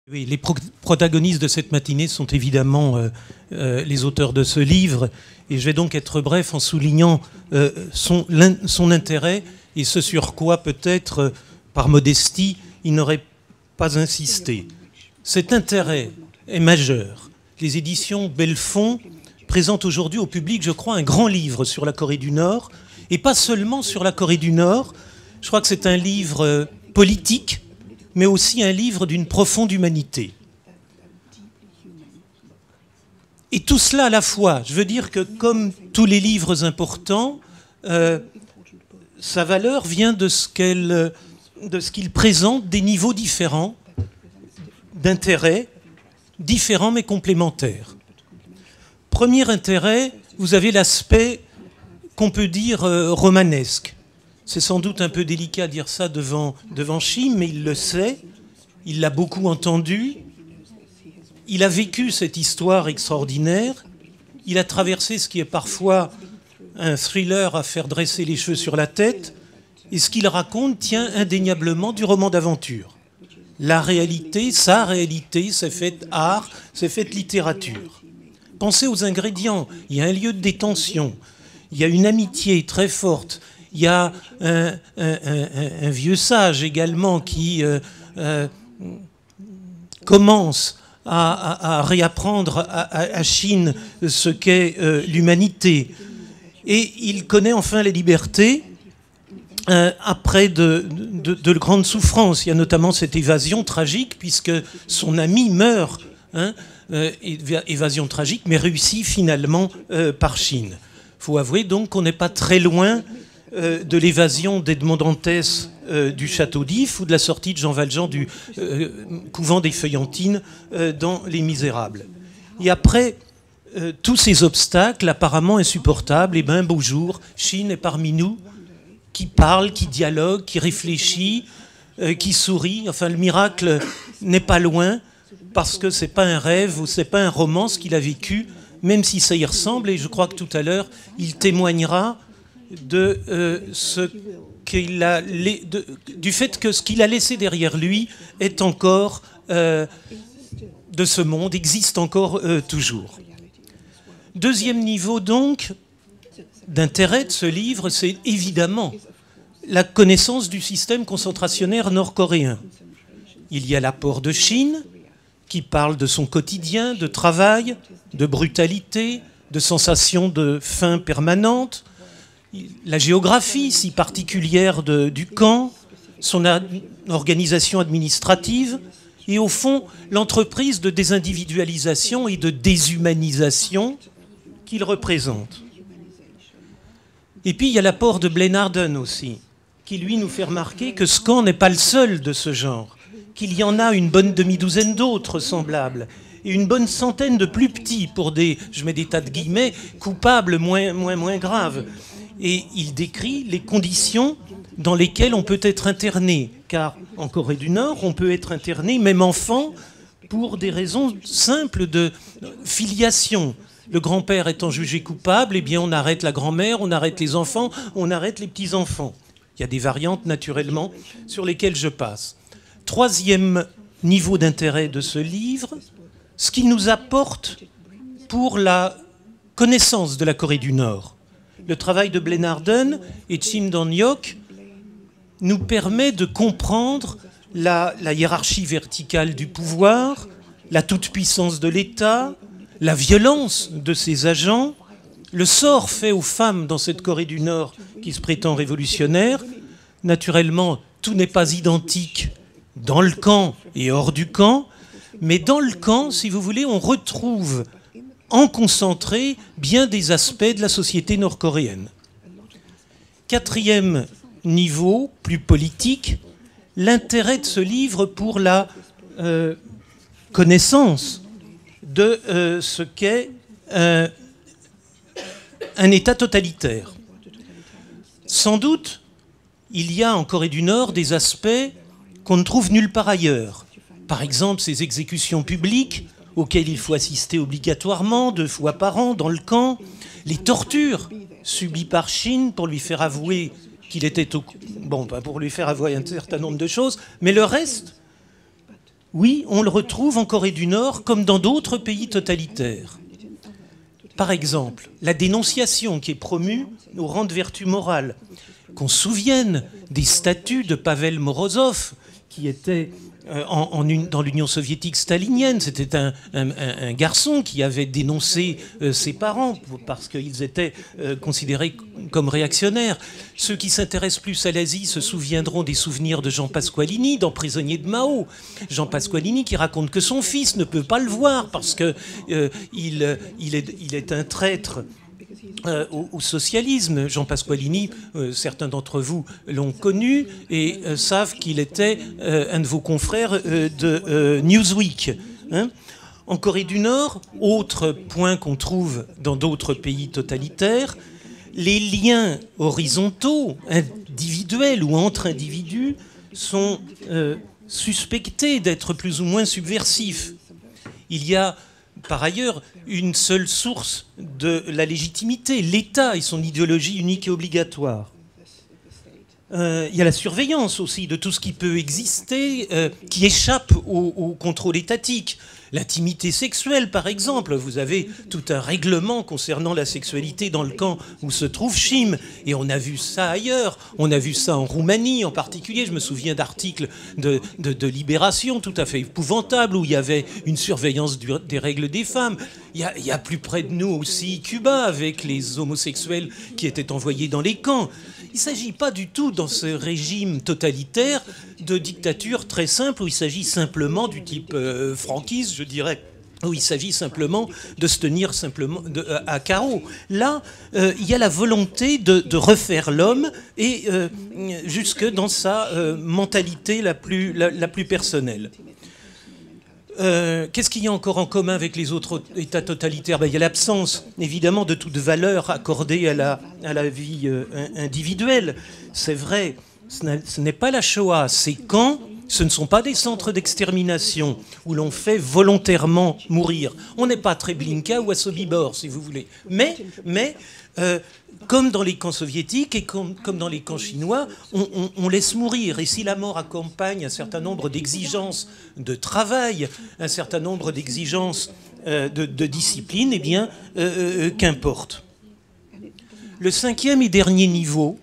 Oui, les protagonistes de cette matinée sont évidemment les auteurs de ce livre, et je vais donc être bref en soulignant son intérêt et ce sur quoi peut-être, par modestie, il n'aurait pas insisté. Cet intérêt est majeur. Les éditions Belfond présentent aujourd'hui au public, je crois, un grand livre sur la Corée du Nord, et pas seulement sur la Corée du Nord. Je crois que c'est un livre politique, mais aussi un livre d'une profonde humanité. Et tout cela à la fois. Je veux dire que, comme tous les livres importants, sa valeur vient de ce qu'il présente, des niveaux différents d'intérêt, différents mais complémentaires. Premier intérêt, vous avez l'aspect qu'on peut dire romanesque. C'est sans doute un peu délicat de dire ça devant Chine, mais il le sait, il l'a beaucoup entendu, il a vécu cette histoire extraordinaire, il a traversé ce qui est parfois un thriller à faire dresser les cheveux sur la tête, et ce qu'il raconte tient indéniablement du roman d'aventure. La réalité, sa réalité, c'est fait art, c'est fait littérature. Pensez aux ingrédients, il y a un lieu de détention, il y a une amitié très forte. Il y a un vieux sage également qui commence à réapprendre à Chine ce qu'est l'humanité. Et il connaît enfin la liberté après de grandes souffrances. Il y a notamment cette évasion tragique puisque son ami meurt. Évasion tragique, mais réussie finalement par Chine. Il faut avouer donc qu'on n'est pas très loin de l'évasion d'Edmond Dantès du château d'If ou de la sortie de Jean Valjean du couvent des Feuillantines dans Les Misérables. Et après tous ces obstacles apparemment insupportables, et bien un beau jour, Chine est parmi nous, qui parle, qui dialogue, qui réfléchit, qui sourit. Enfin, le miracle n'est pas loin parce que c'est pas un rêve ou c'est pas un roman ce qu'il a vécu, même si ça y ressemble. Et je crois que tout à l'heure, il témoignera de du fait que ce qu'il a laissé derrière lui est encore de ce monde, existe encore toujours. Deuxième niveau donc d'intérêt de ce livre, c'est évidemment la connaissance du système concentrationnaire nord-coréen. Il y a l'apport de Chine, qui parle de son quotidien, de travail, de brutalité, de sensation de faim permanente, la géographie si particulière du camp, son organisation administrative et au fond l'entreprise de désindividualisation et de déshumanisation qu'il représente. Et puis il y a l'apport de Blenharden aussi, qui lui nous fait remarquer que ce camp n'est pas le seul de ce genre, qu'il y en a une bonne demi-douzaine d'autres semblables, et une bonne centaine de plus petits pour des, je mets des tas de guillemets, coupables moins graves. Et il décrit les conditions dans lesquelles on peut être interné. Car en Corée du Nord, on peut être interné, même enfant, pour des raisons simples de filiation. Le grand-père étant jugé coupable, eh bien on arrête la grand-mère, on arrête les enfants, on arrête les petits-enfants. Il y a des variantes, naturellement, sur lesquelles je passe. Troisième niveau d'intérêt de ce livre, ce qu'il nous apporte pour la connaissance de la Corée du Nord. Le travail de Blenharden et Chim Dong-hyok nous permet de comprendre la hiérarchie verticale du pouvoir, la toute-puissance de l'État, la violence de ses agents, le sort fait aux femmes dans cette Corée du Nord qui se prétend révolutionnaire. Naturellement, tout n'est pas identique dans le camp et hors du camp, mais dans le camp, si vous voulez, on retrouve en concentré bien des aspects de la société nord-coréenne. Quatrième niveau, plus politique, l'intérêt de ce livre pour la connaissance de ce qu'est un État totalitaire. Sans doute, il y a en Corée du Nord des aspects qu'on ne trouve nulle part ailleurs. Par exemple, ces exécutions publiques auxquelles il faut assister obligatoirement 2 fois par an dans le camp, les tortures subies par Chine pour lui faire avouer qu'il était pour lui faire avouer un certain nombre de choses, mais le reste, Oui, on le retrouve en Corée du Nord comme dans d'autres pays totalitaires. Par exemple, la dénonciation qui est promue au rang de vertu morale. Qu'on se souvienne des statuts de Pavel Morozov, qui était dans l'Union soviétique stalinienne. C'était un garçon qui avait dénoncé ses parents parce qu'ils étaient considérés comme réactionnaires. Ceux qui s'intéressent plus à l'Asie se souviendront des souvenirs de Jean Pasqualini dans Prisonnier de Mao. Jean Pasqualini qui raconte que son fils ne peut pas le voir parce qu'il est un traître au socialisme. Jean Pasqualini, certains d'entre vous l'ont connu et savent qu'il était un de vos confrères de Newsweek. Hein. En Corée du Nord, autre point qu'on trouve dans d'autres pays totalitaires, les liens horizontaux, individuels ou entre individus, sont suspectés d'être plus ou moins subversifs. Il y a par ailleurs une seule source de la légitimité, l'État et son idéologie unique et obligatoire. Il y a la surveillance aussi de tout ce qui peut exister, qui échappe au contrôle étatique. L'intimité sexuelle, par exemple. Vous avez tout un règlement concernant la sexualité dans le camp où se trouve Chim. Et on a vu ça ailleurs. On a vu ça en Roumanie en particulier. Je me souviens d'articles de Libération tout à fait épouvantables où il y avait une surveillance des règles des femmes. Il y a plus près de nous aussi Cuba avec les homosexuels qui étaient envoyés dans les camps. Il ne s'agit pas du tout, dans ce régime totalitaire, de dictature très simple, où il s'agit simplement du type franquiste, je dirais, où il s'agit simplement de se tenir simplement à carreau. Là, il y a la volonté de refaire l'homme, et jusque dans sa mentalité la plus personnelle. Qu'est-ce qu'il y a encore en commun avec les autres États totalitaires ? Il y a l'absence, évidemment, de toute valeur accordée à la vie individuelle. C'est vrai, ce n'est pas la Shoah. Ces camps, ce ne sont pas des centres d'extermination où l'on fait volontairement mourir. On n'est pas à Treblinka ou à Sobibor, si vous voulez. Mais comme dans les camps soviétiques et comme dans les camps chinois, on laisse mourir. Et si la mort accompagne un certain nombre d'exigences de travail, un certain nombre d'exigences de discipline, eh bien, qu'importe. Le cinquième et dernier niveau,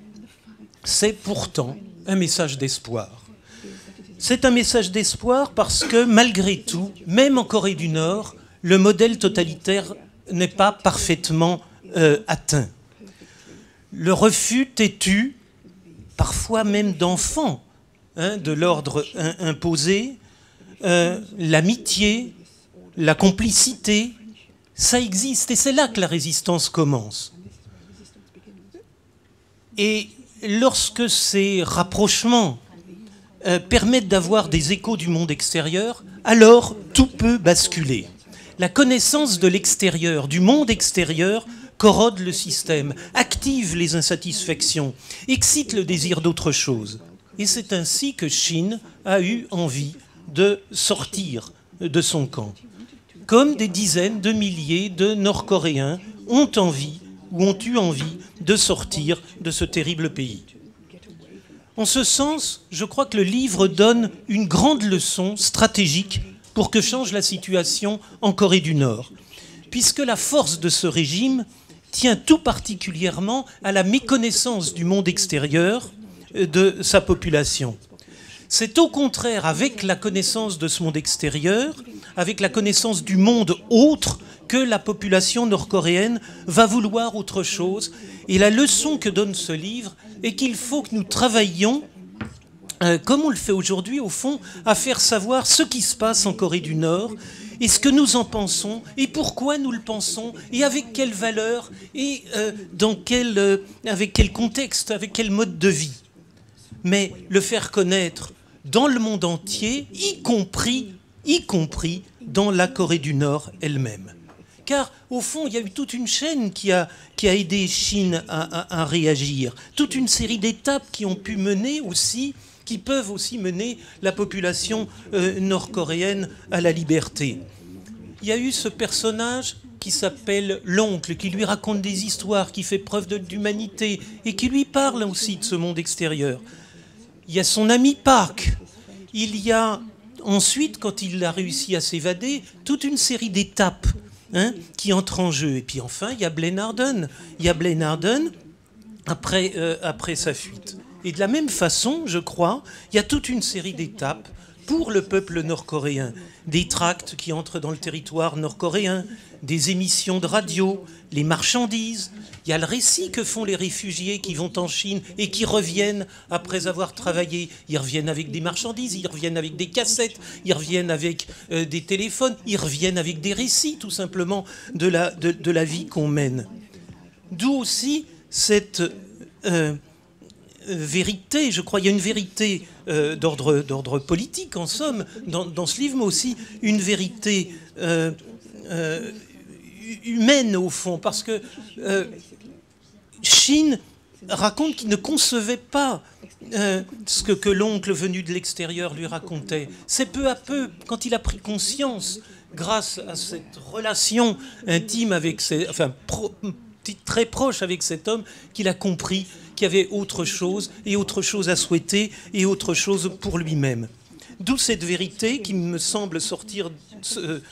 c'est pourtant un message d'espoir. C'est un message d'espoir parce que, malgré tout, même en Corée du Nord, le modèle totalitaire n'est pas parfaitement atteint. Le refus têtu, parfois même d'enfants, de l'ordre imposé, l'amitié, la complicité, ça existe et c'est là que la résistance commence. Et lorsque ces rapprochements permettent d'avoir des échos du monde extérieur, alors tout peut basculer. La connaissance de l'extérieur, du monde extérieur, corrode le système, active les insatisfactions, excite le désir d'autre chose. Et c'est ainsi que Shin a eu envie de sortir de son camp. Comme des dizaines de milliers de Nord-Coréens ont envie ou ont eu envie de sortir de ce terrible pays. En ce sens, je crois que le livre donne une grande leçon stratégique pour que change la situation en Corée du Nord, puisque la force de ce régime tient tout particulièrement à la méconnaissance du monde extérieur de sa population. C'est au contraire avec la connaissance de ce monde extérieur, avec la connaissance du monde autre, que la population nord-coréenne va vouloir autre chose. Et la leçon que donne ce livre est qu'il faut que nous travaillions, comme on le fait aujourd'hui au fond, à faire savoir ce qui se passe en Corée du Nord, et ce que nous en pensons, et pourquoi nous le pensons, et avec quelle valeur, et avec quel contexte, avec quel mode de vie. Mais le faire connaître dans le monde entier, y compris dans la Corée du Nord elle-même. Car, au fond, il y a eu toute une chaîne qui a aidé Shin à réagir, toute une série d'étapes qui ont pu mener aussi, qui peuvent aussi mener la population nord-coréenne à la liberté. Il y a eu ce personnage qui s'appelle l'oncle, qui lui raconte des histoires, qui fait preuve d'humanité et qui lui parle aussi de ce monde extérieur. Il y a son ami Park. Il y a ensuite, quand il a réussi à s'évader, toute une série d'étapes qui entrent en jeu. Et puis enfin, il y a Blenheim. Il y a Blenheim après sa fuite. Et de la même façon, je crois, il y a toute une série d'étapes pour le peuple nord-coréen. Des tracts qui entrent dans le territoire nord-coréen, des émissions de radio, les marchandises. Il y a le récit que font les réfugiés qui vont en Chine et qui reviennent après avoir travaillé. Ils reviennent avec des marchandises, ils reviennent avec des cassettes, ils reviennent avec des téléphones, ils reviennent avec des récits, tout simplement, de la vie qu'on mène. D'où aussi cette vérité, je crois, il y a une vérité d'ordre politique, en somme, dans ce livre, mais aussi une vérité humaine, au fond, parce que Shin raconte qu'il ne concevait pas ce que l'oncle venu de l'extérieur lui racontait. C'est peu à peu, quand il a pris conscience, grâce à cette relation intime avec très proche avec cet homme, qu'il a compris qu'il y avait autre chose, et autre chose à souhaiter, et autre chose pour lui-même. D'où cette vérité qui me semble sortir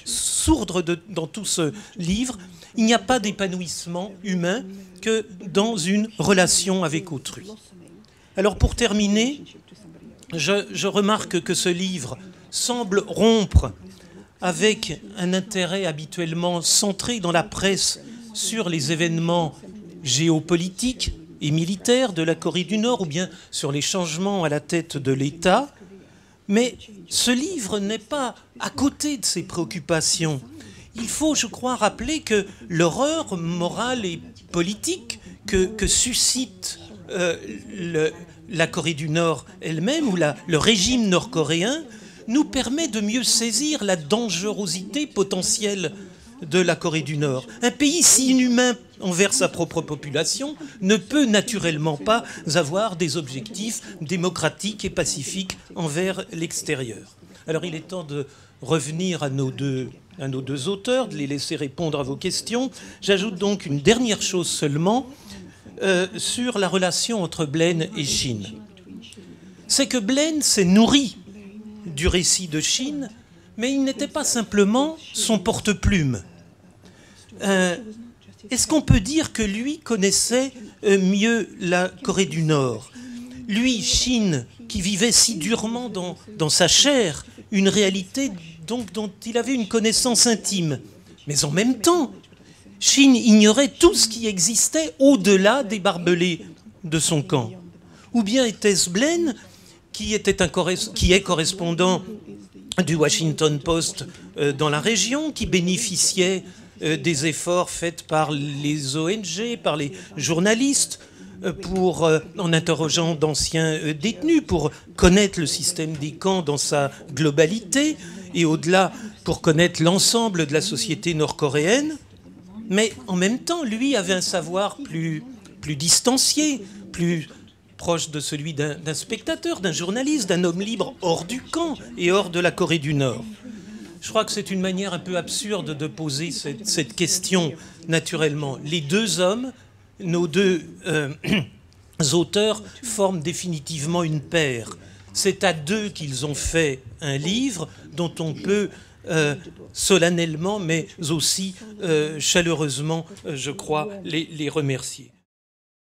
sourdre dans tout ce livre. Il n'y a pas d'épanouissement humain que dans une relation avec autrui. Alors pour terminer, je remarque que ce livre semble rompre avec un intérêt habituellement centré dans la presse sur les événements géopolitiques et militaires de la Corée du Nord, ou bien sur les changements à la tête de l'État. Mais ce livre n'est pas à côté de ces préoccupations. Il faut, je crois, rappeler que l'horreur morale et politique que suscite la Corée du Nord elle-même, ou le régime nord-coréen, nous permet de mieux saisir la dangerosité potentielle de la Corée du Nord. Un pays si inhumain envers sa propre population ne peut naturellement pas avoir des objectifs démocratiques et pacifiques envers l'extérieur. Alors il est temps de revenir à nos deux auteurs, de les laisser répondre à vos questions. J'ajoute donc une dernière chose seulement sur la relation entre Blaine et Shin. C'est que Blaine s'est nourri du récit de Shin, mais il n'était pas simplement son porte-plume. Est-ce qu'on peut dire que lui connaissait mieux la Corée du Nord? Lui, Shin, qui vivait si durement dans sa chair, une réalité donc dont il avait une connaissance intime. Mais en même temps, Shin ignorait tout ce qui existait au-delà des barbelés de son camp. Ou bien était-ce Blaine, qui est correspondant du Washington Post dans la région, qui bénéficiait des efforts faits par les ONG, par les journalistes, en interrogeant d'anciens détenus, pour connaître le système des camps dans sa globalité, et au-delà, pour connaître l'ensemble de la société nord-coréenne. Mais en même temps, lui avait un savoir plus distancié, plus proche de celui d'un spectateur, d'un journaliste, d'un homme libre hors du camp et hors de la Corée du Nord. Je crois que c'est une manière un peu absurde de poser cette question naturellement. Les deux hommes, nos deux auteurs, forment définitivement une paire. C'est à deux qu'ils ont fait un livre dont on peut solennellement, mais aussi chaleureusement, je crois, les remercier.